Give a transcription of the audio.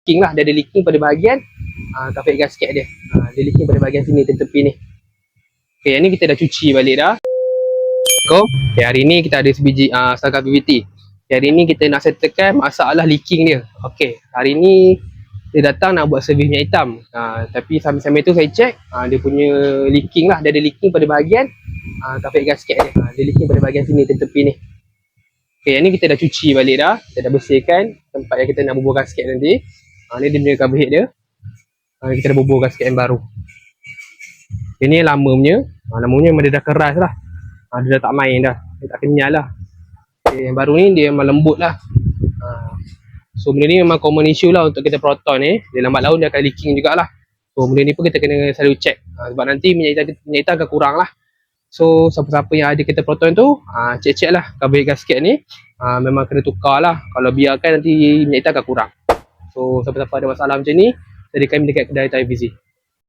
leaking lah. Dia ada leaking pada bahagian kafet gasket dia. Dia leaking pada bahagian sini, tepi ni. Okay, yang ni kita dah cuci balik dah. Okay, hari ni kita ada sebiji stangkap PVT. Hari ni kita nak settlekan masalah leaking dia. Okay, hari ni dia datang nak buat servis minyak hitam. Tapi sambil-sambil tu saya check dia punya leaking lah. Dia ada leaking pada bahagian kafet gasket dia. Dia leaking pada bahagian sini, tepi ni. Okay, yang ni kita dah cuci balik dah. Kita dah bersihkan tempat yang kita nak bubur gasket nanti. Ni dia punya cover head dia. Kita dah bubur gasket yang baru. Ini yang lama punya. Lama punya memang dia dah keras lah. Dia dah tak main dah. Dia tak kenyal lah. Okay, yang baru ni dia memang lembut lah. So benda ni memang common issue lah untuk kita Proton ni. Dia lambat laun dia akan leaking jugalah. So benda ni pun kita kena selalu check. Sebab nanti minyak hitam akan kurang lah. So siapa-siapa yang ada kita Proton tu check-check lah cover gasket ni. Memang kena tukar lah. Kalau biarkan nanti minyak hitam akan kurang. So siapa-siapa ada masalah macam ni, jadi kami dekat kedai Thai Vizi.